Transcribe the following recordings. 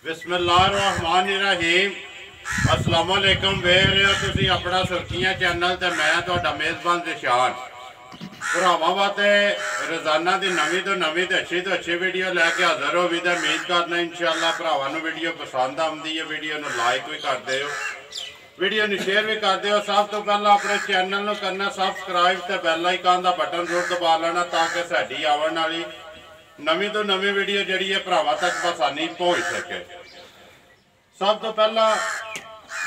बिस्मिल्लाहिर्रहमानिर्रहीम अस्सलाम वालेकुम। वेख रहे हो तुसी अपना सुर्खियां चैनल ते मैं तुहाडा मेज़बान ज़िशान भरावां वास्ते रोज़ाना की नवीं तो नवीं ते अच्छी वीडियो लैके हाज़र हो भी तो उम्मीद करना इंशाअल्लाह भरावां नूं वीडियो पसंद आउंदी है। वीडियो नूं लाइक भी करदे हो, वीडियो नूं शेयर भी करदे हो। सब तो पहला अपने चैनल नूं करना सबसक्राइब ते बैल आइकन दा बटन जरूर दबा लेना ताकि साडी आउण वाली नवीं तो नवीं वीडियो जिहड़ी है भरावां तक आसानी पहुँच सके। सब तो पहला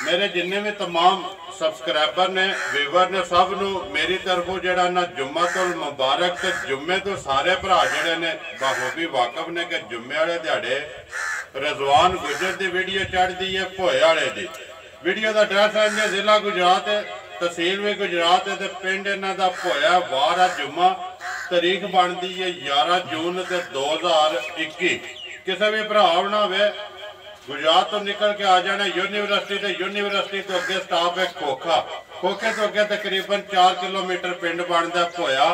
मेरे जिन्ने भी तमाम सबसक्राइबर ने व्यूवर ने सब नूं मेरी तरफों जिहड़ा ना जुम्मतुल मुबारक ते जुम्मे तो सारे भरा जिहड़े ने बखूबी वाकफ ने कि जुम्मे वाले दिहाड़े रज़वान गुजर की वीडियो चढ़ती है भोए वाले की वीडियो का एड्रैस है जिला गुजरात है, तहसील भी गुजरात है, तो पिंड इन्हां दा भोया वार आ जुम्मा। तारीख बनती है 11 जून 2021। किसी भी भरा होना हो गुजरात तो निकल के आ जाना यूनीवर्सिटी ते यूनीवर्सिटी तो अगे स्टाफ है खोखा, खोखे तो अगे तकरीबन 4 किलोमीटर पिंड बनता भोया।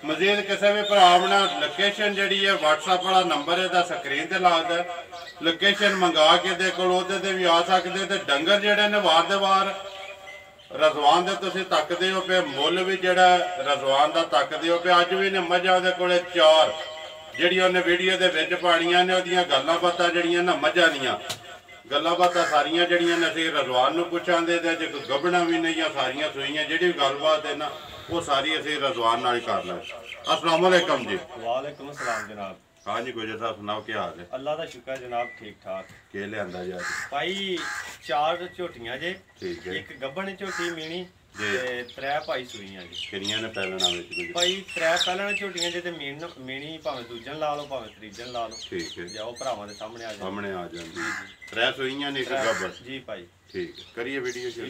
मजीद किसी भी भरा होना लोकेशन जी है व्हाट्सएप वाला नंबर है स्क्रीन से लगता है, लोकेशन मंगा के दे कोल भी आ सकते। तो डंगर जोड़े ने वार दे वार रज़वान दे तुसीं तकदे हो पे मुल भी जिहड़ा रज़वान दा तकदे हो पे। अज भी ने मझां दे कोले 4 जिहड़ियां उन्हें वीडियो दे विच पाणियां ने उहदियां गल्लां बातां जिहड़ियां ना मझां दियां गल्लां बातां सारियां जिहड़ियां ने असीं रज़वान नूं पुछांदे ते जे कोई गभना भी नहीं या सारियां सूईयां जिहड़ी भी गलबात है ना वो सारी असीं रज़वान नाल ही कर लैंदे। अस्सलाम वालेकुम जी। वालेकुम अस्सलाम जनाब। हाँ जी गुजर साहब सुनाओ क्या हाल है? अल्लाह का शुक्र जनाब ठीक ठाक। के लिआंदा जी अज? भाई 4 झोटियां जे, ठीक है। एक गब्बन झोटी मीनी ते 3 भाई सूईयां जी। किन्नियां ने पैलना विच गुजर? भाई 3 पैलण झोटियां जे ते मीनी भावें दूजन ला लो भावें त्रीजन ला लो। ठीक है। जाओ भरावां दे सामने आ जाओ। सामने आ जांदी 3 सूईयां ने एक गब्बर जी भाई। ठीक है करिए वीडियो शुरू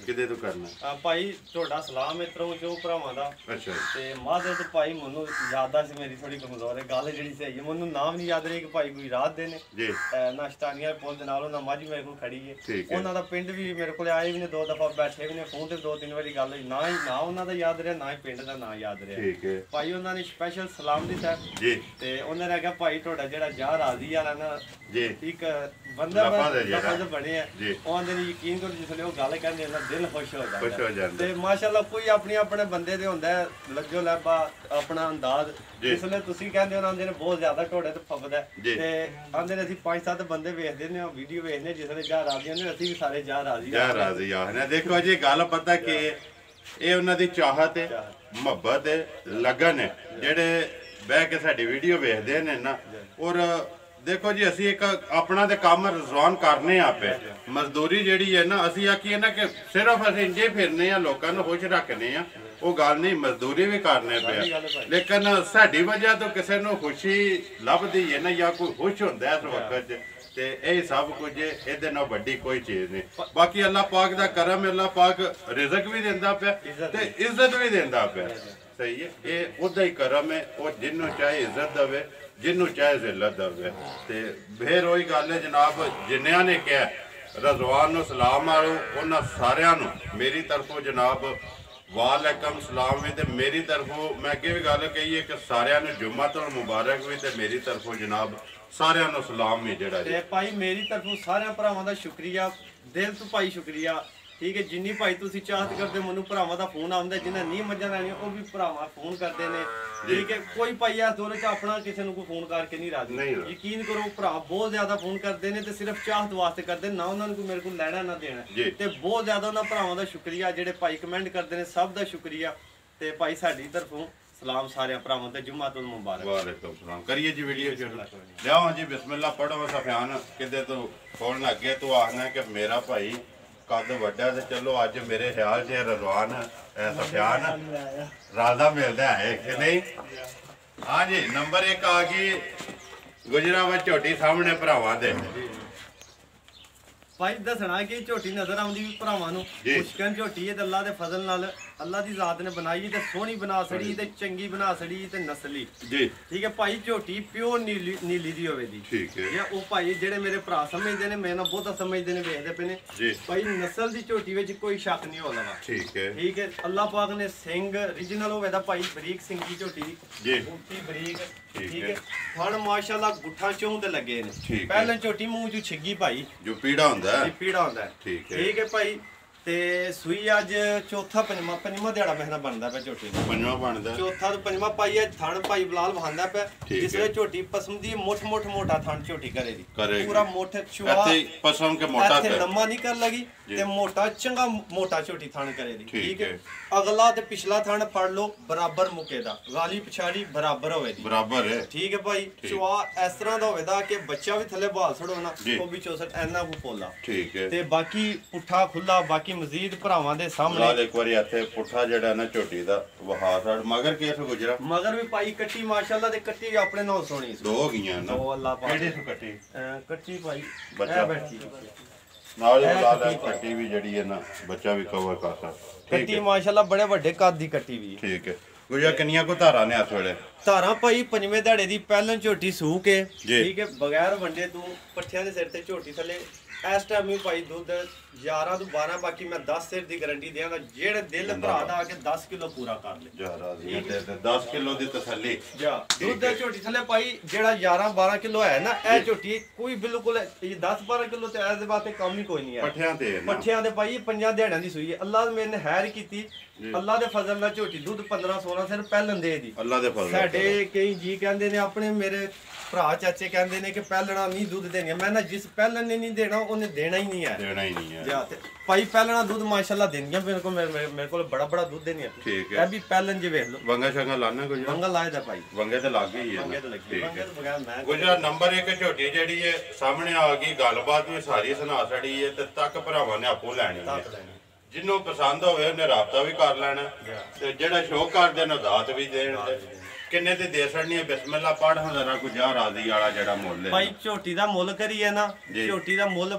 किदे तो करना भाई थोड़ा सलाम मित्रों जो भरावां दा। अच्छा ते मादे तो भाई मनु याददाश्त मेरी थोड़ी कमजोर है, गल जिहड़ी सही है मनु नाम नहीं याद रही कि भाई कोई रात दे ने जी नाश्तानिया पुल दे नाल उन्हां माझी मेरे को खड़ी है। ठीक है। उन्हां दा पिंड भी मेरे को आए भी ने 2 दफा बैठे भी ने फोन ते 2-3 बारी गल होई ना ही ना उन्हां दा याद रहा ना ही पिंड दा ना याद रहा। ठीक है। भाई उन्हां ने स्पेशल सलाम दिता जी ते उन्हां ने कहा भाई थोड़ा जेहड़ा जा राजी वाला ना जी एक बंदा लफज बने है उन्हां ने यकीन करो जिसले वो गल कहंदे ना दिल खुश हो जाता ते माशाअल्लाह कोई अपनी अपने बंदे दे हुंदा है लज्जो लैबा अपना अंदाज जिसले तुसी कहंदे हो आंदे ने बहुत ज्यादा ढोड़े ते फबदा ते आंदे ने असि 5-7 बंदे वेखदे ने वीडियो वेखने जिसले जा राजी ने असि भी सारे जा राजी आखने। देखो जी गल पता कि ये उन्हां दी चाहत है मुहब्बत है लगन है जेड़े बह के साडी वीडियो वेखदे ने ना। और देखो जी असी एक अपना तो काम रज़वान करने आपे मजदूरी जिहड़ी है ना असी आखिए ना कि सिर्फ असीं इंजे फिरने आ लोकां नूं खुश रखने आ वो गल नहीं मजदूरी भी करने पे लेकिन साडी वजह तो किसी नूं खुशी लभदी है ना या कोई खुश हुंदा है इस वक्त ते यही सब कुछ इहदे नाल वड्डी कोई चीज़ नहीं। बाकी अल्लाह पाक दा करम अल्लाह पाक रिज़क भी दिंदा पिया ते इज्जत भी दिंदा पिया। सही है ये उहदा ही करम है वो जिन्नू चाहे इज्जत देवे जिन्नू चाहे जिल्लत देवे। ते फिर वही गल है जनाब जिन्नियां ने कहा रज़वान नूं सलाम आलो उन्हां सारियां नूं मेरी तरफों जनाब वालेकुम सलाम है। ते मेरी तरफों मैं अगे भी गल कही है कि सारियां नूं जुम्मतुल मुबारक भी ते मेरी तरफों जनाब सारियां नूं सलाम भी जेड़ा ते भाई मेरी तरफों सारे भरावां दा शुक्रिया दिल तो भाई शुक्रिया। ठीक है जिन्नी भाई तुसी चाहत करते मनु भरावां दा फोन आउंदा जिन्हां नहीं मझां लैणियां वो भी भरावां फोन करते ने। ठीक है कोई भाई इस दौर च अपना किसी नूं कोई फोन करके नहीं राजी। यकीन करो भरा बहुत ज्यादा फोन करते ने ते सिर्फ चाहत वास्ते करते ना उन्होंने कोई मेरे को लैना ना देना ते बहुत ज्यादा उन्हां भरावां दा शुक्रिया जेड़े भाई कमेंट करते ने सब दा शुक्रिया। ते भाई साडी तरफों सलाम सारे भरावां ते जुम्मतुल मुबारक। वालेकुम सलाम करिए जी वीडियो लियाओ जी बिस्मिल्लाह पढ़ो सफियान किदे तो खोलना अगे तो आखना कि मेरा भाई कद वड्डा ते चलो अज मेरे ख्याल से रज़वान सफियान राजा मिलता है कि नहीं। हाँ जी नंबर 1 आ गई गुजरात झोटी सामने भरावां दे भाई दसना कि झोटी नजर आउंदी भी भरावां नूं मुश्किल झोटी है ते अल्लाह दे फजल नाल ਅੱਲਾ ਦੀ ਜ਼ਾਤ ਨੇ ਬਣਾਈ ਤੇ ਸੋਹਣੀ ਬਣਾ ਛੜੀ ਤੇ ਚੰਗੀ ਬਣਾ ਛੜੀ ਤੇ ਨਸਲੀ ਜੀ ਠੀਕ ਹੈ ਭਾਈ ਝੋਟੀ ਪਿਓਰ ਨੀਲੀ ਦੀ ਹੋਵੇ ਦੀ ਠੀਕ ਹੈ ਜਾਂ ਉਹ ਭਾਈ ਜਿਹੜੇ ਮੇਰੇ ਭਰਾ ਸਮਝਦੇ ਨੇ ਮੇਰੇ ਨਾਲ ਬਹੁਤਾ ਸਮਝਦੇ ਨੇ ਵੇਖਦੇ ਪਏ ਨੇ ਜੀ ਭਾਈ ਨਸਲ ਦੀ ਝੋਟੀ ਵਿੱਚ ਕੋਈ ਸ਼ੱਕ ਨਹੀਂ ਹੋਣਾ ਵਾ ਠੀਕ ਹੈ ਠੀਕ ਹੈ ਅੱਲਾਹ ਪਾਕ ਨੇ ਸਿੰਘ ਰੀਜਨਲ ਹੋਵੇ ਦਾ ਭਾਈ ਬਰੀਕ ਸਿੰਘ ਦੀ ਝੋਟੀ ਦੀ ਜੀ ਬੂਟੀ ਬਰੀਕ ਠੀਕ ਠੀਕ ਹੈ। ਹੈ ਹਣ ਮਾਸ਼ਾਅੱਲਾ ਗੁੱਠਾਂ ਚੋਂ ਤੇ ਲੱਗੇ ਠੀਕ ਨੇ ਹੈ। ਪਹਿਲਾਂ ਝੋਟੀ ਮੂੰਹ ਚ ਛਿੱਗੀ ਭਾਈ ਜੋ ਪੀੜਾ ਹੁੰਦਾ ਹੈ ਇਹ ਪੀੜਾ ਹੁੰਦਾ ਹੈ ਠੀਕ ਹੈ। ਠੀਕ ਹੈ ਭਾਈ ਤੇ ਸੂਈ ਅੱਜ ਚੌਥਾ ਪੰਜਵਾਂ ਦਿਹਾੜਾ ਮਹੀਨਾ ਬਣਦਾ ਪਿਆ ਝੋਟੀ ਦਾ ਪੰਜਵਾਂ ਬਣਦਾ ਚੌਥਾ ਤੋਂ ਪੰਜਵਾਂ ਪਾਈ ਹੈ ਥਣ ਭਾਈ ਬਲਾਲ ਵਹਾਂਦਾ ਪਿਆ ਠੀਕ ਜਿਸ ਹੈ। ਵੇਲੇ ਝੋਟੀ ਪਸਮ ਦੀ ਮੋਟਾ ਥਣ ਝੋਟੀ ਕਰੇਗੀ ਕਰੇਗੀ। ਪੂਰਾ ਮੋਠ ਚੁਆ ਇੱਥੇ ਪਸਮ ਕੇ ਮੋਟਾ ਇੱਥੇ ਕਰ ਲੰਮਾ ਨਹੀਂ ਕਰ ਲਗੀ ਜੀ। ਤੇ ਮੋਟਾ ਚੰਗਾ ਮੋਟਾ ਝੋਟੀ ਥਣ ਕਰੇਗੀ ਠੀਕ ਹੈ। ਅਗਲਾ ਤੇ ਪਿਛਲਾ ਥਣ ਫੜ ਲਓ ਬਰਾਬਰ ਮੁਕੇ ਦਾ ਗਾਲੀ ਪਿਛਾੜੀ ਬਰਾਬਰ ਹੋਵੇ ਦੀ ਬਰਾਬਰ ਹੈ ਠੀਕ ਹੈ ਭਾਈ ਠੀਕ। ਚੁਆ ਇਸ ਤਰ੍ਹਾਂ ਦਾ ਹੋਵੇਦਾ ਕਿ ਬੱਚਾ ਵੀ ਥੱਲੇ ਬਾਲ ਛੜੋ ਨਾ ਜੀ। ਉਹ ਵੀ ਚੌਸਟ ਐਨਾ ਕੋ ਪੋਲਾ ਠੀਕ ਹੈ ਤੇ ਬਾਕੀ ਪੁੱਠਾ ਖੁੱਲਾ ਬਾਕੀ ਮਜ਼ੀਦ ਭਰਾਵਾਂ ਦੇ ਨਾਲ ਸਾਹਮਣੇ ਇੱਕ ਵਾਰੀ ਇੱਥੇ ਪੁੱਠਾ ਜਿਹੜਾ ਨਾ ਝੋਟੀ ਦਾ ਵਹਾ ਸਾਡ ਮਗਰ ਕੇਸ ਗੁਜਰਾ ਮਗਰ ਵੀ ਭਾਈ ਕੱਟੀ ਮਾਸ਼ਾਅੱਲਾ ਤੇ ਕੱਟੀ ਵੀ ਆਪਣੇ ਨਾਲ ਸੋਹਣੀ ਸੀ ਦੋ ਹੋ ਗਈਆਂ ਨਾ ਦੋ ਅੱਲਾ ਪਾਕ ਕਿਹੜੇ ਤੋਂ ਕੱਟੀ ਕੱਟੀ ਭਾਈ ਬੱਚਾ। ਇਹ ਬੈਠੀ ਨਾਲ ਹੀ ਇਹ ਲਾ ਲੈ ਕੱਟੀ ਕੱਟੀ ਵੀ ਜਿਹੜੀ ਹੈ ਨਾ ਬੱਚਾ ਵੀ ਕਵਰ ਕਰਤਾ ਠੀਕ ਕੱਟੀ ਹੈ ਮਾਸ਼ਾਅੱਲਾ ਬੜੇ ਵੱਡੇ ਕੱਦ ਦੀ ਕੱਟੀ ਵੀ ਠੀਕ ਹੈ ਗੁਜਰਾ ਕਿੰਨੀਆਂ ਕੋ ਧਾਰਾਂ ਨੇ ਇਸ ਵੇਲੇ ਧਾਰਾਂ ਭਾਈ ਪੰਜਵੇਂ ਦਿਹਾੜੇ ਦੀ ਪਹਿਲਾਂ ਝੋਟੀ ਸੂ ਕੇ ਜੀ। ਠੀਕ ਹੈ ਬਗੈਰ ਵੰਡੇ ਤੂੰ ਪੱਠਿਆਂ ਦੇ ਸਿਰ ਤੇ ਝੋਟੀ ਥੱਲੇ ਇਸ ਟਾਈਮ ਵੀ ਭਾਈ ਦੁੱਧ 11 ਤੋਂ 12 ਬਾਕੀ ਮੈਂ 10 ਸਿਰ ਦੀ ਗਾਰੰਟੀ ਦਿਆਂਗਾ ਜਿਹੜੇ ਦਿਲ ਭਰਾ ਦਾ ਆ ਕੇ 10 ਕਿਲੋ ਪੂਰਾ ਕਰ ਲੇ ਜਾਰਾ ਦੀ ਤੇ 10 ਕਿਲੋ ਦੀ ਤਸੱਲੀ ਜਾ ਠੀਕ ਦੁੱਧ ਹੈ। ਝੋਟੀ ਥੱਲੇ ਭਾਈ ਜਿਹੜਾ 11 12 ਕਿਲੋ ਹੈ ਨਾ ਇਹ ਝੋਟੀ ਕੋਈ ਬਿਲਕੁਲ ਇਹ 10 12 ਕਿਲੋ ਤੇ ਇਹਦੇ ਬਾਤੇ ਕੰਮ ਹੀ ਕੋਈ ਨਹੀਂ ਹੈ ਪੱਠਿਆਂ ਤੇ ਨਾ ਪੱਠਿਆਂ ਦੇ ਭਾਈ ਪੰਜਾਂ ਦਿਹਾੜਿਆਂ ਦੀ ਸੂਈ ਹੈ ਅੱਲਾਹ ਨੇ ਮੈਨੂੰ ਹੈਰ ਕੀਤੀ ਜੀ। ਅੱਲਾਹ ਦੇ ਫਜ਼ਲ ਨਾਲ ਝੋਟੀ ਦੁੱਧ 15 16 ਸਿਰ ਪਹਿਲਣ ਦੇ ਦੀ ਅੱਲਾ ਦੇ ਫਜ਼ਲ ਸਾਡੇ ਕਈ ਜੀ ਕਹਿੰਦੇ ਨੇ ਆਪਣੇ ਮੇਰੇ ਭਰਾ ਚਾਚੇ ਕਹਿੰਦੇ ਨੇ ਕਿ ਪਹਿਲਣਾ ਨਹੀਂ ਦੁੱਧ ਦੇਣੀ ਮੈਂ ਨਾ ਜਿਸ ਪਹਿਲਣ ਨੇ ਨਹੀਂ ਦੇਣਾ ਉਹਨੇ ਦੇਣਾ ਹੀ ਨਹੀਂ ਹੈ ਦੇਣਾ ਹੀ ਨਹੀਂ ਹੈ ਜਾ ਤੇ ਭਾਈ ਪਹਿਲਣਾ ਦੁੱਧ ਮਾਸ਼ਾਅੱਲਾ ਦੇਣੀਆਂ ਮੇਰੇ ਕੋਲ ਬੜਾ ਬੜਾ ਦੁੱਧ ਦੇਣੀ ਠੀਕ ਇਹ ਹੈ ਵੀ ਪਹਿਲਣ ਜੇ ਵੇਖ ਲਓ ਵੰਗਾ ਸ਼ੰਗਾ ਲਾਣਾ ਗੁਜਰਾ ਮੰਗਲ ਲਾਏ ਦਾ ਭਾਈ ਵੰਗੇ ਤੇ ਲੱਗ ਗਈ ਹੈ ਮੰਗੇ ਨਾ। ਤੇ ਲੱਗੀ ਠੀਕ ਮੰਗੇ ਹੈ ਤੋਂ ਬਗੈਰ ਮੈਂ ਗੁਜਰਾ ਨੰਬਰ 1 ਝੋਟੀ ਜਿਹੜੀ ਹੈ ਸਾਹਮਣੇ ਆ ਗਈ ਗੱਲਬਾਤ ਵੀ ਸਾਰੀ ਸੁਣਾ ਛੜੀ ਹੈ ਤੇ ਤੱਕ ਭਰਾਵਾਂ ਨੇ ਆਪੋ ਲੈਣੀ ਹੈ ਤਾਕ ਲੈਣੀ ਜਿਹਨੂੰ ਪਸੰਦ ਹੋਵੇ ਉਹਨੇ ਰਾਬਤਾ ਵੀ ਕਰ ਲੈਣਾ ਤੇ ਜਿਹੜਾ ਸ਼ੌਕ ਕਰਦੇ ਨੇ ਦਾਤ ਵੀ ਦੇਣ ਕਿੰਨੇ ਤੇ ਦੇ ਛੜਨੀ ਹੈ ਬਿਸਮਿਲ੍ਲਾ ਪੜ੍ਹ ਹਜ਼ਾਰਾਂ ਕੋ ਜਾ ਰਾਜ਼ੀ ਵਾਲਾ ਜਿਹੜਾ ਮੁੱਲ ਹੈ ਭਾਈ ਝੋਟੀ ਦਾ ਮੁੱਲ ਕਰੀਏ ਨਾ ਜੀ। ਝੋਟੀ ਦਾ ਮੁੱਲ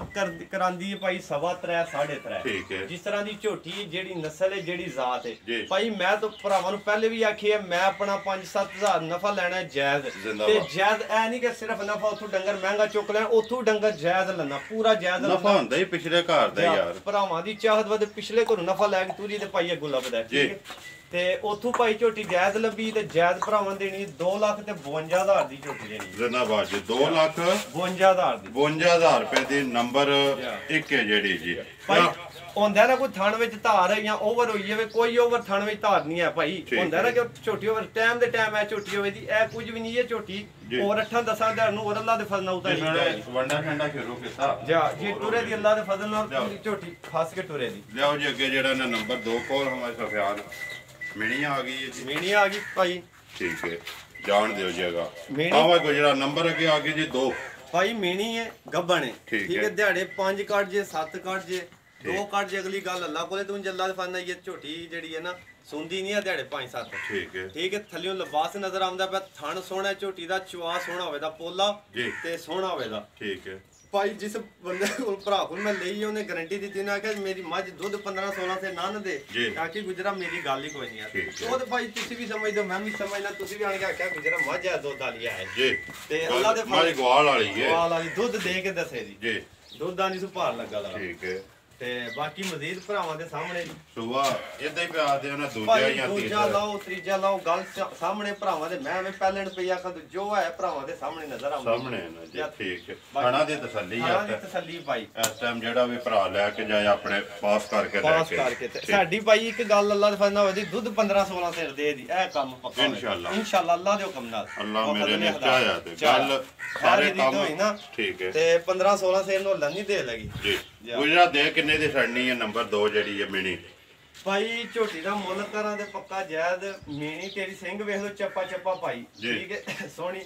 ਕਰਾਂਦੀ ਹੈ ਭਾਈ 3.5 3.5 ਠੀਕ ਹੈ ਜਿਸ ਤਰ੍ਹਾਂ ਦੀ ਝੋਟੀ ਜਿਹੜੀ ਨਸਲ ਹੈ ਜਿਹੜੀ ਜ਼ਾਤ ਜੀ। ਹੈ ਭਾਈ ਮੈਂ ਤਾਂ ਭਰਾਵਾਂ ਨੂੰ ਪਹਿਲੇ ਵੀ ਆਖਿਆ ਮੈਂ ਆਪਣਾ 5-7 ਹਜ਼ਾਰ ਨਫਾ ਲੈਣਾ ਹੈ ਜਾਇਜ਼ ਜ਼ਿੰਦਾਬਾਦ। ਤੇ ਜਾਇਜ਼ ਐ ਨਹੀਂ ਕਿ ਸਿਰਫ ਨਫਾ ਉੱਥੋਂ ਡੰਗਰ ਮਹਿੰਗਾ ਚੁੱਕ ਲੈਣ ਉੱਥੋਂ ਡੰਗਰ ਜਾਇਜ਼ ਲੈਣਾ ਪੂਰਾ ਜਾਇਜ਼ ਨਫਾ ਲੈਣਾ ਹੁੰਦਾ ਹੀ ਪਿਛਲੇ ਘਰ ਦਾ ਯਾਰ ਭਰਾਵਾਂ ਦੀ ਚਾਹਤ ਵਧ ਪਿਛਲੇ ਘਰੋਂ ਨਫਾ ਲੈ ਕੇ ਤੂਰੀ ਤੇ ਪਾਈਏ ਗੁਲਾਬ ਦਾ ਜੀ। ਠੀਕ ਹੈ ਤੇ ਉੱਥੋਂ ਭਾਈ ਝੋਟੀ ਜਾਇਜ਼ ਲੱਭੀ ਤੇ ਜਾਇਜ਼ ਭਰਾਵਾਂ ਦੇਣੀ 2,52,000 ਦੀ ਝੋਟੀ ਦੇਣੀ ਜ਼ਿੰਦਾਬਾਦ ਜੀ 2 ਲੱਖ 52,000 ਦੀ 52,000 ਰੁਪਏ ਦੀ ਨੰਬਰ 1 ਹੈ ਜਿਹੜੀ ਜੀ ਭਾਈ ਹੁੰਦਾ ਨਾ ਕੋਈ ਥਣ ਵਿੱਚ ਧਾਰ ਜਾਂ ਓਵਰ ਹੋਈ ਜਾਵੇ ਕੋਈ ਓਵਰ ਥਣ ਵਿੱਚ ਧਾਰ ਨਹੀਂ ਹੈ ਭਾਈ ਠੀਕ ਹੁੰਦਾ ਨਾ ਕਿ ਛੋਟੀ ਓਵਰ ਟਾਈਮ ਦੇ ਟਾਈਮ ਐ ਛੋਟੀ ਹੋਵੇ ਦੀ ਇਹ ਕੁਝ ਵੀ ਨਹੀਂ ਇਹ ਛੋਟੀ ਜੀ। ਹੋਰ 8-10 ਦਿਨ ਨੂੰ ਹੋਰ ਅੱਲਾ ਦੇ ਫਜ਼ਲ ਨਾਲ ਉਤਾਰੀ ਜਾਏਗੀ ਵੰਡਾ ਠੰਡਾ ਸ਼ੁਰੂ ਕੀਤਾ ਜਾ ਜੀ ਟੁਰੇ ਦੀ ਅੱਲਾ ਦੇ ਫਜ਼ਲ ਨਾਲ ਪੂਰੀ ਝੋਟੀ ਖਾਸ ਕੇ ਟੁਰੇ ਦੀ ਲਿਆਓ ਜੀ ਅੱਗੇ ਜਿਹੜਾ ਨਾ ਨੰਬਰ 2 ਕੋਲ ਹਮਾਰੇ ਸਫਿਆਨ ਮਿਣੀ ਆ ਗਈ ਹੈ ਜੀ ਮੀਣੀ ਆ ਗਈ ਭਾਈ ਠੀਕ ਹੈ ਜਾਣ ਦਿਓ ਜਗਾ ਮਿਣੀ- ਆਵਾ ਗੁਜਰਾ ਨੰਬਰ ਅੱਗੇ ਆ ਗਏ ਜੀ 2 ਭਾਈ ਮੀਣੀ ਹੈ ਗੱਬਣ ਹੈ ਠੀਕ ਠੀਕ ਹੈ। ਹੈ ਦਿਹਾੜੇ 5 ਕੱਢ ਜੇ 7 ਕੱਢ ਜੇ 2 ਕੱਢ ਜੇ ਅਗਲੀ ਗੱਲ ਅੱਲਾ ਕੋਲੇ ਤੂੰ ਜੱਲਾ ਦੇ ਫਾਨਾ ਇਹ ਝੋਟੀ ਜਿਹੜੀ ਹੈ ਨਾ ਸੁੰਦੀ ਨਹੀਂ ਆ ਦਿਹਾੜੇ 5-7 ਠੀਕ ਹੈ ਠੀਕ ਹੈ ਥੱਲਿਓਂ ਲਿਬਾਸ ਨਜ਼ਰ ਆਉਂਦਾ ਪਿਆ ਥਣ ਸੋਹਣਾ ਝੋਟੀ ਦਾ ਚਵਾ ਸੋਹਣਾ ਹੋਵੇ ਦਾ ਪੋਲਾ ਜੀ। ਤੇ ਸੋਹਣਾ ਹੋਵੇ ਦਾ ਠੀਕ ਹੈ ਭਾਈ ਜਿਸ ਬੰਦੇ ਕੋਲ ਭਰਾ ਕੋਲ ਮੈਂ ਲਈ ਉਹਨੇ ਗਾਰੰਟੀ ਦਿੱਤੀ ਨਾ ਕਿ ਮੇਰੀ ਮੱਝ ਦੁੱਧ 15-16 ਸੇ ਨੰਨ ਦੇ ਜੀ। ਆਖੀ ਗੁਜਰਾ ਮੇਰੀ ਗੱਲ ਹੀ ਕੋਈ ਨਹੀਂ ਠੀਕ ਆ ਹੈ। ਉਹ ਤੇ ਭਾਈ ਤੁਸੀਂ ਵੀ ਸਮਝਦੇ ਹੋ, ਮੈਂ ਵੀ ਸਮਝਦਾ ਤੁਸੀਂ ਵੀ ਆਣ ਕੇ ਆਖਿਆ ਗੁਜਰਾ ਮੱਝ ਹੈ ਦੁੱਧ ਵਾਲੀ ਹੈ ਜੀ ਤੇ ਅੱਲਾ ਦੇ ਮਾਰੀ ਗਵਾਲ ਵਾਲੀ ਹੈ ਵਾਲ ਵਾਲੀ ਦੁੱਧ ਦੇ ਕੇ ਦੱਸੇ ਜੀ ਜੀ ਦੁੱਧ ਦਾ ਨਹੀਂ ਸੁਭਾਰ ਲੱਗਾ ਦਾ ਠੀਕ ਹੈ ਤੇ ਬਾਕੀ ਮਜ਼ੀਦ ਭਰਾਵਾਂ ਦੇ ਸਾਹਮਣੇ ਸੁਬਾ ਇਦਾਂ ਹੀ ਪਿਆ ਦੇ ਉਹਨਾਂ ਦੂਜਾ ਭਾਈ ਜਾਂ ਦੂਜਾ ਤੀਜਾ ਲਾਓ ਤੀਜਾ ਲਾਓ ਗੱਲ ਸਾਹਮਣੇ ਭਰਾਵਾਂ ਦੇ ਮੈਂ ਪਹਿਲਣ ਪਈਆ ਕਦ ਜੋ ਹੈ ਭਰਾਵਾਂ ਦੇ ਸਾਹਮਣੇ ਨਜ਼ਰ ਆਉਂਦਾ ਸਾਹਮਣੇ ਹੈ ਨਾ ਜੀ ਠੀਕ ਹੈ ਖਾਣਾ ਦੀ ਤਸੱਲੀ ਹਾਂ ਹੈ ਦੀ ਤਸੱਲੀ ਭਾਈ ਇਸ ਟਾਈਮ ਜਿਹੜਾ ਵੀ ਭਰਾ ਲੈ ਕੇ ਜਾਏ ਆਪਣੇ ਪਾਸ ਕਰਕੇ ਲੈ ਪਾਸ ਕੇ ਕਰਕੇ ਤੇ ਠੀਕ। ਸਾਡੀ ਭਾਈ ਇੱਕ ਗੱਲ ਅੱਲਾ ਦੇ ਫਜ਼ਲ ਨਾਲ ਹੋਦੀ ਦੁੱਧ 15-16 ਸਿਰ ਦੇ ਦੀ ਇਹ ਕੰਮ ਪੱਕਾ ਹੋਇਆ। ਇਨਸ਼ਾਅੱਲਾ। ਇਨਸ਼ਾਅੱਲਾ ਅੱਲਾ ਦੇ ਹੁਕਮ ਨਾਲ ਅੱਲਾ ਉਹ ਮੇਰੇ ਫਜ਼ਲ ਨੇ ਹਦਾਇਤ। ਚਾਹਿਆ ਤੇ ਗੱਲ ਸਾਰੇ ਦੀ ਕੰਮ ਹੋਈ ਨਾ ਠੀਕ ਹੈ ਤੇ 15-16 ਸਿਰ ਨੂੰ ਅੱਲਾ ਨਹੀਂ ਦੇ ਲਗੀ ਜੀ ਜਾ। ਗੁਜਰਾ ਦੇ ਕਿੰਨੇ ਦੀ ਛੜਨੀ ਹੈ ਨੰਬਰ 2 ਜਿਹੜੀ ਹੈ ਮਿਣੀ ਭਾਈ ਝੋਟੀ ਦਾ ਮੁੱਲ ਕਰਾਂ ਦੇ ਪੱਕਾ ਜਾਇਦ ਮੀਣੀ ਤੇਰੀ ਸਿੰਘ ਵੇਖ ਲੋ ਚੱਪਾ ਚੱਪਾ ਭਾਈ ਜੀ। ਠੀਕ ਹੈ ਸੋਹਣੀ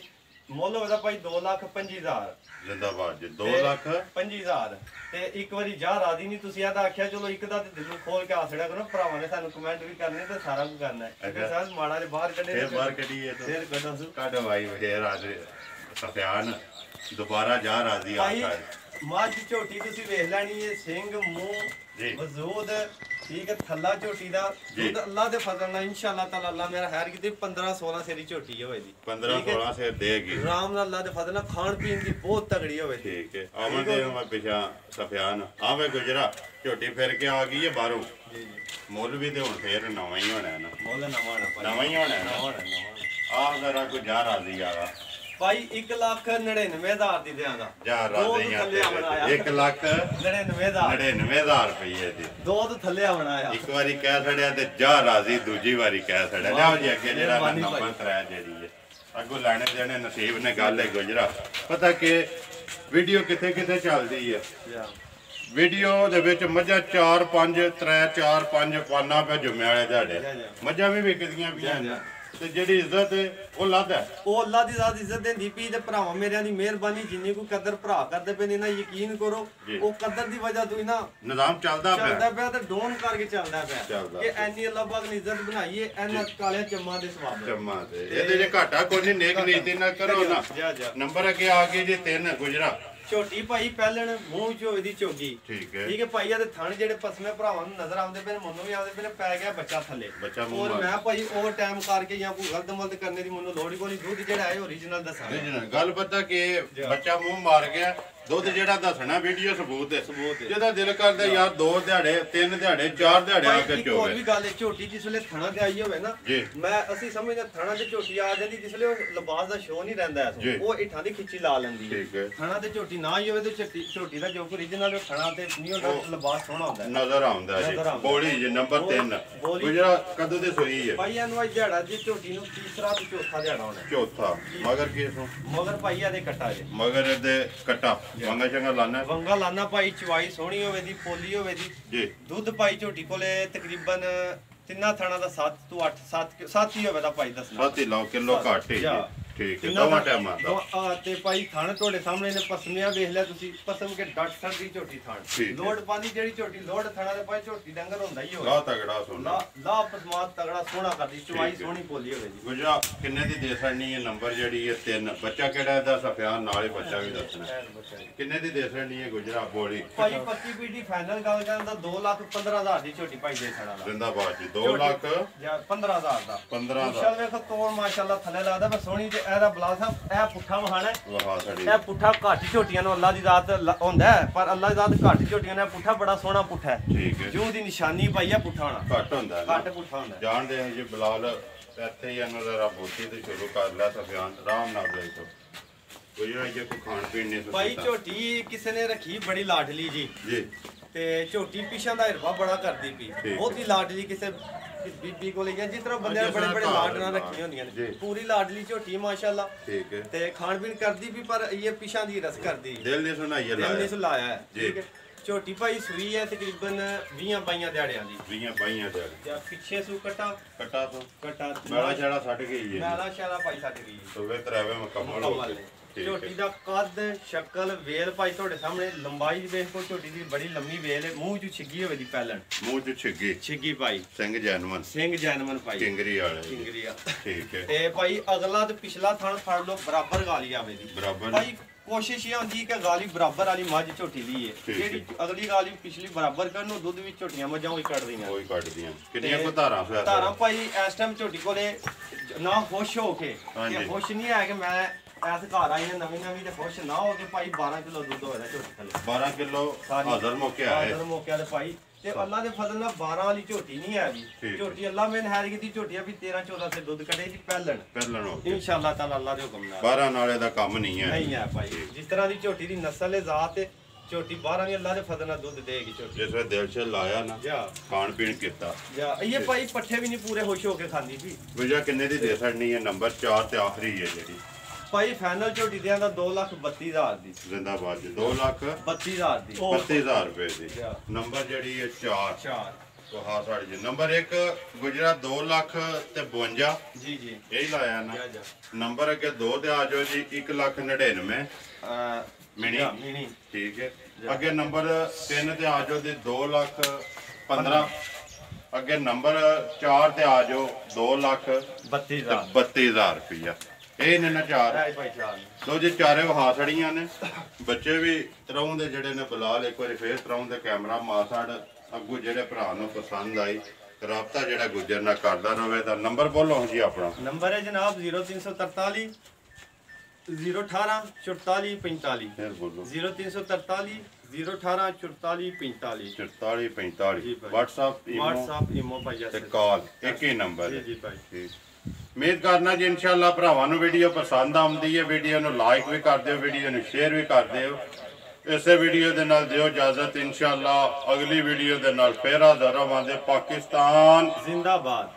ਮੁੱਲ ਹੋਵੇਦਾ ਭਾਈ 2,25,000 ਜ਼ਿੰਦਾਬਾਦ ਜੀ 2 ਤੇ ਲੱਖ 25,000 ਤੇ ਇੱਕ ਵਾਰੀ ਜਾ ਰਾਦੀ ਨਹੀਂ ਤੁਸੀਂ ਆਦਾ ਆਖਿਆ ਚਲੋ ਇੱਕ ਦਾ ਤੇ ਦਿਲੋਂ ਖੋਲ ਕੇ ਆਸੜਾ ਕਰੋ ਭਰਾਵਾਂ ਨੇ ਸਾਨੂੰ ਕਮੈਂਟ ਵੀ ਕਰਨੇ ਤੇ ਸਾਰਾ ਕੁਝ ਕਰਨਾ ਹੈ ਅੱਛਾ। ਅਗਰ ਸਾਹ ਮਾੜਾ ਦੇ ਬਾਹਰ ਕੱਢੇ ਫੇਰ ਬਾਹਰ ਕੱਢੀਏ ਤਾਂ ਫੇਰ ਕੱਢੋ ਸੂ ਕੱਢ ਵਾਈ ਫੇਰ ਅੱਜ ਸਫਿਆਨ ਦੁਬਾਰਾ ਜਾ ਰਾਜ਼ੀ ਭਾਈ ਆਖਾ ਮੱਝ ਝੋਟੀ ਤੁਸੀਂ ਵੇਖ ਲੈਣੀ ਹੈ ਸਿੰਘ ਮੂੰਹ ਜੀ। ਵਜੂਦ ਠੀਕ ਹੈ ਥੱਲਾ ਝੋਟੀ ਦਾ ਦੁੱਧ ਅੱਲਾ ਦੇ ਫਜ਼ਲ ਨਾਲ ਇਨਸ਼ਾਅੱਲਾ ਤਾਲਾ ਅੱਲਾ ਮੇਰਾ ਹੈਰ ਕੀਤੀ 15-16 ਸੇਰੀ ਝੋਟੀ ਹੋਵੇ ਦੀ 15-16 ਸੇਰ ਦੇਗੀ ਆਰਾਮ ਨਾਲ ਅੱਲਾ ਦੇ ਫਜ਼ਲ ਨਾਲ ਖਾਣ ਪੀਣ ਦੀ ਬਹੁਤ ਤਗੜੀ ਹੋਵੇ ਦੀ ਠੀਕ ਹੈ ਆਵਾਂ ਦੇ ਮੈਂ ਪਿਛਾ ਸਫਿਆਨ ਆਵੇ ਗੁਜਰਾ ਝੋਟੀ ਫਿਰ ਕੇ ਆ ਗਈ ਹੈ ਬਾਹਰੋਂ ਜੀ ਜੀ ਮੁੱਲ ਵੀ ਤੇ ਹੁਣ ਫੇਰ ਨਵਾਂ ਹੀ ਹੋਣਾ ਨਾ ਮੁੱਲ ਨਵਾਂ ਨਾ ਨਵਾਂ ਹੀ ਹੋਣਾ ਨਾ ਆਹ ਜ਼ਰਾ ਕੋਈ ਜਾ ਰਾਜ਼ੀ ਆਗਾ ਭਾਈ 1,99,000 ਦੀ ਦਿਆਂਗਾ ਜਾ ਰਾਜ਼ੀ ਆ 1 ਲੱਖ 99,000 ਰੁਪਏ ਦੀ ਦੋ ਤੋਂ ਥੱਲੇ ਬਣਾਇਆ ਇੱਕ ਵਾਰੀ ਕਹਿ ਛੜਿਆ ਤੇ ਜਾ ਰਾਜ਼ੀ ਦੂਜੀ ਵਾਰੀ ਕਹਿ ਛੜਿਆ ਲਿਆਓ ਜੀ ਅੱਗੇ ਜਿਹੜਾ ਨੰਬਰ 3 ਜਿਹੜੀ ਹੈ ਅੱਗੋਂ ਲੈਣੇ ਦੇਣੇ ਨਸੀਬ ਨੇ ਗੱਲ ਹੈ ਗੁਜਰਾ ਪਤਾ ਕਿ ਵੀਡੀਓ ਕਿੱਥੇ ਕਿੱਥੇ ਚੱਲਦੀ ਹੈ ਵੀਡੀਓ ਦੇ ਵਿੱਚ ਮੱਝਾਂ 4-5 3-4-5 ਪਾਨਾ ਪੈ ਜੁਮੇ ਵਾਲੇ ਤੁਹਾਡੇ ਮੱਝਾਂ ਵੀ ਵਿਕਦੀਆਂ ਪਈਆਂ ਨੇ ਤੇ ਜਿਹੜੀ ਇੱਜ਼ਤ ਹੈ ਉਹ ਲੱਦ ਹੈ ਉਹ ਅੱਲਾ ਦੀ ਜ਼ਾਤ ਇੱਜ਼ਤ ਦਿੰਦੀ ਪਈ ਤੇ ਭਰਾਵਾਂ ਮੇਰਿਆਂ ਦੀ ਮਿਹਰਬਾਨੀ ਜਿੰਨੀ ਕੋਈ ਕਦਰ ਭਰਾ ਕਰਦੇ ਪਏ ਨੇ ਨਾ ਯਕੀਨ ਕਰੋ ਉਹ ਕਦਰ ਦੀ ਵਜ੍ਹਾ ਤੋਂ ਹੀ ਨਾ ਨਿਜ਼ਾਮ ਚੱਲਦਾ ਪਿਆ ਤੇ ਡੋਨ ਕਰਕੇ ਚੱਲਦਾ ਪਿਆ ਕਿ ਐਨੀ ਅੱਲਾ ਪਾਕ ਨੇ ਇੱਜ਼ਤ ਬਣਾਈ ਏ ਇਹਨਾਂ ਕਾਲਿਆਂ ਚੰਮਾਂ ਦੇ ਸਵਾਬ ਚੰਮਾਂ ਦੇ ਇਹਦੇ ਜੇ ਘਾਟਾ ਕੋਈ ਨਹੀਂ ਨੇਕ ਨੀਤੀ ਨਾ ਕਰੋ ਨਾ ਨੰਬਰ ਅੱਗੇ ਆ ਗਏ ਜੀ 3 ਗੁਜਰਾ ਝੋਟੀ ਭਾਈ ਪਹਿਲਣ ਮੂੰਹ ਚੋਂ ਇਹਦੀ ਝੋਗੀ ਠੀਕ ਹੈ ਭਾਈ ਆ ਤੇ ਥਣ ਜਿਹੜੇ ਪਸਮੇ ਭਰਾਵਾਂ ਨੂੰ ਨਜ਼ਰ ਆਉਂਦੇ ਪਏ ਮੈਨੂੰ ਵੀ ਆਉਂਦੇ ਪਏ ਪੈ ਗਿਆ ਬੱਚਾ ਥੱਲੇ ਔਰ ਮੈਂ ਭਾਈ ਓਵਰ ਟਾਈਮ ਕਰਕੇ ਜਾਂ ਕੋਈ ਗਲਤ ਮਲਤ ਕਰਨੇ ਦੀ ਮੈਨੂੰ ਲੋੜ ਹੀ ਕੋਈ ਦੁੱਧ ਜਿਹੜਾ ਹੈ ਓਰੀਜਨਲ ਦੱਸਾਂ ਗੱਲ ਪਤਾ ਕਿ ਬੱਚਾ ਮੂੰਹ ਮਾਰ ਗਿਆ ਦੁੱਧ ਜਿਹੜਾ ਦੱਸਣਾ ਵੀਡੀਓ ਸਬੂਤ ਹੈ ਜਿਹਦਾ ਦਿਲ ਕਰਦਾ ਯਾਰ 2 ਦਿਹਾੜੇ 3 ਦਿਹਾੜੇ 4 ਦਿਹਾੜੇ ਆ ਕੇ ਚੋਵੇ ਕੋਈ ਵੀ ਗੱਲ ਹੈ ਝੋਟੀ ਜਿਸ ਵੇਲੇ ਥਣਾ ਤੇ ਆਈ ਹੋਵੇ ਨਾ ਮੈਂ ਅਸੀਂ ਸਮਝਦੇ ਥਣਾ ਤੇ ਝੋਟੀ ਆ ਜਾਂਦੀ ਜਿਸ ਵੇਲੇ ਉਹ ਲਿਬਾਸ ਦਾ ਸ਼ੋਅ ਨਹੀਂ ਰਹਿੰਦਾ ਉਹ ਇਠਾਂ ਦੀ ਖਿੱਚੀ ਲਾ ਲੈਂਦੀ ਹੈ ਥਣਾ ਤੇ ਝੋਟੀ ਨਾ ਹੀ ਹੋਵੇ ਤੇ ਝੋਟੀ ਦਾ ਜੋ ਓਰੀਜਨਲ ਥਣਾ ਤੇ ਨਹੀਂ ਹੁੰਦਾ ਲਿਬਾਸ ਸੋਹਣਾ ਹੁੰਦਾ ਨਜ਼ਰ ਆਉਂਦਾ ਜੀ ਬੋਲੀ ਜੀ ਨੰਬਰ 3 ਗੁਜਰਾ ਕਦੋਂ ਦੇ ਸੋਈ ਹੈ ਭਾਈ ਇਹਨੂੰ ਅੱਜ ਦਿਹਾੜਾ ਜੀ ਝੋਟੀ ਨੂੰ ਤੀਸਰਾ ਤੇ ਚੌਥਾ ਦਿਹਾੜਾ ਹੋਣਾ ਚੌਥਾ ਮਗਰ ਕਿਸੋਂ ਮਗਰ ਭਾਈ ਇਹਦੇ ਕੱਟਾ ਜੇ ਮਗਰ ਇਹਦੇ ਕੱਟਾ ਵੰਗਾ ਚੰਗਾ ਲਾਣਾ ਵੰਗਾ ਲਾਣਾ ਭਾਈ ਚਵਾਈ ਸੋਹਣੀ ਹੋਵੇ ਦੀ ਪੋਲੀ ਹੋਵੇ ਦੀ ਜੀ ਦੁੱਧ ਭਾਈ ਝੋਟੀ ਕੋਲੇ ਤਕਰੀਬਨ ਤਿੰਨਾਂ ਥਾਣਾ ਦਾ 7 ਤੋਂ 8 7 ਹੀ ਹੋਵੇ ਦਾ ਭਾਈ ਦੱਸਣਾ 7 ਕਿਲੋ ਘੱਟ ਹੀ ਠੀਕ ਹੈ ਦੋਵਾਂ ਟਾਈਮਾਂ ਦਾ ਤੇ ਭਾਈ ਥਣ ਤੁਹਾਡੇ ਸਾਹਮਣੇ ਨੇ ਪਸਮੀਆਂ ਵੇਖ ਲਿਆ ਤੁਸੀਂ ਪਸਮ ਕੇ ਡੱਟ ਸਕਦੀ ਝੋਟੀ ਥਣ ਲੋੜ ਪਾਣੀ ਜਿਹੜੀ ਝੋਟੀ ਲੋੜ ਥਣਾ ਦੇ ਭਾਈ ਝੋਟੀ ਡੰਗਰ ਹੁੰਦਾ ਹੀ ਹੋਵੇ ਲਾ ਤਗੜਾ ਸੋਨਾ ਲਾ ਪਸਮਾਤ ਤਗੜਾ ਸੋਹਣਾ ਕਰਦੀ ਚਵਾਈ ਸੋਹਣੀ ਪੋਲੀ ਹੋਵੇ ਜੀ ਗੁਜਰਾ ਕਿੰਨੇ ਦੀ ਦੇ ਸਕਣੀ ਹੈ ਨੰਬਰ ਜਿਹੜੀ ਹੈ 3 ਬੱਚਾ ਕਿਹੜਾ ਇਹਦਾ ਸਫਿਆਨ ਨਾਲ ਹੀ ਬੱਚਾ ਵੀ ਦੱਸਣਾ ਕਿੰਨੇ ਦੀ ਦੇ ਸਕਣੀ ਹੈ ਗੁਜਰਾ ਬੋਲੀ ਭਾਈ 25 ਪੀਟੀ ਫਾਈਨਲ ਗੱਲ ਕਰਨ ਦਾ 2,15,000 ਦੀ ਝੋਟੀ ਭਾਈ ਦੇ ਸਕਣਾ ਜ਼ਿੰਦਾਬਾਦ ਜੀ 2 ਲੱਖ ਜਾਂ 15,000 ਦਾ 15,000 ਮਾਸ਼ਾਅੱਲਾ ਵੇਖੋ ਤੋੜ ਮਾਸ਼ਾਅੱਲਾ ਥੱਲੇ ਲੱਗਦਾ ਮੈਂ ਸੋਹਣੀ ਤੇ ਇਹਦਾ ਬਲਾ ਸਾਹਿਬ ਇਹ ਪੁੱਠਾ ਵਹਾਣਾ ਵਹਾ ਸਾਡੀ ਇਹ ਪੁੱਠਾ ਘੱਟ ਝੋਟੀਆਂ ਨੂੰ ਅੱਲਾ ਦੀ ਜ਼ਾਤ ਹੁੰਦਾ ਪਰ ਅੱਲਾ ਦੀ ਜ਼ਾਤ ਘੱਟ ਝੋਟੀਆਂ ਨੇ ਪੁੱਠਾ ਬੜਾ ਸੋਹਣਾ ਪੁੱਠਾ ਹੈ ਠੀਕ ਹੈ ਜੂ ਦੀ ਨਿਸ਼ਾਨੀ ਪਾਈ ਆ ਪੁੱਠਾ ਹੋਣਾ ਘੱਟ ਹੁੰਦਾ ਘੱਟ ਪੁੱਠਾ ਹੁੰਦਾ ਜਾਣਦੇ ਹਾਂ ਜੀ ਬਲਾਲ ਇੱਥੇ ਹੀ ਇਹਨਾਂ ਦਾ ਬੋਤੀ ਤੇ ਸ਼ੁਰੂ ਕਰ ਲਿਆ ਸਫਿਆਨ ਆਰਾਮ ਨਾਲ ਦੇਖੋ ਕੋਈ ਜੇ ਕੋਈ ਖਾਣ ਪੀਣ ਨਹੀਂ ਭਾਈ ਝੋਟੀ ਕਿਸੇ ਨੇ ਰੱਖੀ ਬੜੀ ਲਾਡਲੀ ਜੀ ਤੇ ਝੋਟੀ ਪਿਛਾਂ ਦਾ ਹਿਰਵਾ ਬੜਾ ਕਰਦੀ ਪਈ ਬਹੁਤ ਹੀ ਲਾਡਲੀ ਕਿਸੇ ਬੀਬੀ ਕੋਲੇ ਜਾਂ ਜਿਸ ਤਰ੍ਹਾਂ ਬੰਦੇ ਬੜੇ ਬੜੇ ਲਾਡ ਨਾਲ ਰੱਖੀਆਂ ਹੁੰਦੀਆਂ ਨੇ ਪੂਰੀ ਲਾਡਲੀ ਝੋਟੀ ਮਾਸ਼ਾਅੱਲਾ ਠੀਕ ਹੈ ਤੇ ਖਾਣ ਪੀਣ ਕਰਦੀ ਵੀ ਪਰ ਇਹ ਪਿਛਾਂ ਦੀ ਰਸ ਕਰਦੀ ਦਿਲ ਨੇ ਸੁਣਾਈ ਲਾਇਆ ਹੈ ਠੀਕ ਹੈ ਝੋਟੀ ਭਾਈ ਸੂਈ ਹੈ ਤਕਰੀਬਨ 20-22 ਦਿਹਾੜਿਆਂ ਦੀ 20-22 ਦਿਹਾੜੇ ਜਾਂ ਪਿੱਛੇ ਸੂ ਕਟਾ ਤੋਂ ਮੈਲਾ ਛਾੜਾ ਛੱਡ ਗਈ ਹੈ ਮੈਲਾ ਛਾੜਾ ਭਾਈ ਛੱਡ ਗਈ ਸੋਵੇ ਤਰਾਵੇ ਮੁਕੰਮਲ ਹੋ ਗਏ ਝੋਟੀ ਦਾ ਕੱਦ ਸ਼ਕਲ ਵੇਲ ਭਾਈ ਤੁਹਾਡੇ ਸਾਹਮਣੇ ਲੰਬਾਈ ਵੇਖੋ ਝੋਟੀ ਦੀ ਬੜੀ ਲੰਮੀ ਵੇਲ ਹੈ ਮੂੰਹ ਚ ਛਿੱਗੀ ਹੋਵੇ ਦੀ ਪਹਿਲਣ ਮੂੰਹ ਚ ਛਿੱਗੀ ਭਾਈ ਸਿੰਘ ਜੈਨਮਨ ਭਾਈ ਕਿੰਗਰੀ ਵਾਲੇ ਠੀਕ ਹੈ ਤੇ ਭਾਈ ਅਗਲਾ ਤੇ ਪਿਛਲਾ ਥਣ ਫੜ ਲਓ ਬਰਾਬਰ ਗਾਲੀ ਆਵੇ ਦੀ ਬਰਾਬਰ ਭਾਈ ਕੋਸ਼ਿਸ਼ ਇਹ ਹੁੰਦੀ ਕਿ ਗਾਲੀ ਬਰਾਬਰ ਵਾਲੀ ਮੱਝ ਝੋਟੀ ਲਈ ਹੈ ਜਿਹੜੀ ਅਗਲੀ ਗਾਲੀ ਪਿਛਲੀ ਬਰਾਬਰ ਕਰਨ ਨੂੰ ਦੁੱਧ ਵੀ ਝੋਟੀਆਂ ਮੱਝਾਂ ਉਹੀ ਕੱਢਦੀਆਂ ਕਿੰਨੀਆਂ ਕੋ ਧਾਰਾਂ ਭਾਈ ਇਸ ਟਾਈਮ ਝੋਟੀ ਕੋਲੇ ਨਾ ਖੁਸ਼ ਹੋ ਕੇ ਖੁਸ਼ ਨਹੀਂ ਹੈ ਕਿ ਮੈਂ ਐਸ ਘਰ ਆਈ ਨੇ ਨਵੀਂ ਤੇ ਖੁਸ਼ ਨਾ ਹੋ ਕੇ ਭਾਈ 12 ਕਿਲੋ ਦੁੱਧ ਹੋਇਆ ਝੋਟੀ ਥੱਲੇ 12 ਕਿਲੋ ਹਾਜ਼ਰ ਮੌਕਿਆ ਤੇ ਭਾਈ ਤੇ ਅੱਲਾ ਦੇ ਫਜ਼ਲ ਨਾਲ 12 ਵਾਲੀ ਝੋਟੀ ਨਹੀਂ ਹੈ ਜੀ ਝੋਟੀ ਅੱਲਾ ਮੈਨ ਹੈਰ ਕੀਤੀ ਝੋਟੀਆਂ ਵੀ 13-14 ਸੇ ਦੁੱਧ ਕੱਢੇ ਜੀ ਪਹਿਲਣ ਹੋ ਇਨਸ਼ਾਅੱਲਾ ਤਾਲਾ ਅੱਲਾ ਦੇ ਹੁਕਮ ਨਾਲ 12 ਨਾਲੇ ਦਾ ਕੰਮ ਨਹੀਂ ਹੈ ਭਾਈ ਜਿਸ ਤਰ੍ਹਾਂ ਦੀ ਝੋਟੀ ਦੀ ਨਸਲ ਹੈ ਜ਼ਾਤ ਹੈ ਝੋਟੀ 12 ਵੀ ਅੱਲਾ ਦੇ ਫਜ਼ਲ ਨਾਲ ਦੁੱਧ ਦੇਗੀ ਝੋਟੀ ਜਿਸ ਵੇ ਦਿਲ ਚ ਲਾਇਆ ਨਾ ਖਾਣ ਪੀਣ ਕੀਤਾ ਇਹ ਭਾਈ ਪੱਠੇ ਵੀ ਨਹੀਂ ਪੂਰੇ ਖੁਸ਼ ਹੋ ਕੇ ਖਾਂਦੀ ਸੀ ਵਿਜਾ ਕਿੰਨੇ ਦੀ ਦੇ ਸਕਣੀ ਹੈ ਨੰਬਰ 4 ਤੇ ਆਖਰੀ ਹੈ ਜਿਹੜੀ ਭਾਈ ਫਾਈਨਲ ਝੋਟੀ ਦੇ ਦਾ 2,32,000 ਦੀ ਜ਼ਿੰਦਾਬਾਦ ਜੀ 2,32,000 ਦੀ 32,000 ਰੁਪਏ ਦੀ ਨੰਬਰ ਜਿਹੜੀ ਹੈ 4 तो हाँ साड़ी जी नंबर 1 गुजरा 2,52,000 जी यही लाया ना नंबर अगे 2 ते आ जाओ जी 1,99,000 मिनी ठीक है अगे नंबर 3 ते आ जाओ जी 2,15,000 अगे नंबर 4 ते आ जाओ 2,32,000 रुपया ਇਹ ਨੇ ਨਾ 4 ਲੋ ਜੀ ਚਾਰੇ ਵਹਾ ਛੜੀਆਂ ਨੇ ਬੱਚੇ ਵੀ ਤਰਾਉਂ ਦੇ ਜਿਹੜੇ ਨੇ ਬਲਾਲ ਇੱਕ ਵਾਰੀ ਫੇਰ ਤਰਾਉਂ ਦੇ ਕੈਮਰਾ ਮਾਸੜ ਅੱਗੋਂ ਜਿਹੜੇ ਭਰਾ ਨੂੰ ਪਸੰਦ ਆਈ ਰਾਬਤਾ ਜਿਹੜਾ ਗੁੱਜਰ ਨਾਲ ਕਰਦਾ ਰਵੇ ਤਾਂ ਨੰਬਰ ਬੋਲੋ ਜੀ ਆਪਣਾ। ਨੰਬਰ ਹੈ ਜਨਾਬ 0343 018 44 45। ਫਿਰ ਬੋਲੋ 0343 018 44 45 44 45 ਜੀ ਭਾਈ। WhatsApp WhatsApp ਈਮੋ ਭਾਈ ਤੇ ਕਾਲ ਇੱਕ ਹੀ ਨੰਬਰ ਜੀ ਹੈ। ਜੀ ਭਾਈ। ਠੀਕ। ਉਮੀਦ ਕਰਨਾ ਜੀ ਇਨਸ਼ਾਅੱਲਾ ਭਰਾਵਾਂ ਨੂੰ ਵੀਡੀਓ ਪਸੰਦ ਆਉਂਦੀ ਹੈ। ਵੀਡੀਓ ਨੂੰ ਲਾਈਕ ਵੀ ਕਰ ਦਿਓ, ਵੀਡੀਓ ਨੂੰ ਸ਼ੇਅਰ ਵੀ ਕਰ ਦਿਓ। ਇਸੇ ਵੀਡੀਓ ਦੇ ਨਾਲ ਦਿਓ ਇਜਾਜ਼ਤ। ਇਨਸ਼ਾਅੱਲਾ ਅਗਲੀ ਵੀਡੀਓ ਦੇ ਨਾਲ ਫੇਰ ਹਾਜ਼ਰ ਹੋਵਾਂਗੇ। ਪਾਕਿਸਤਾਨ ਜ਼ਿੰਦਾਬਾਦ।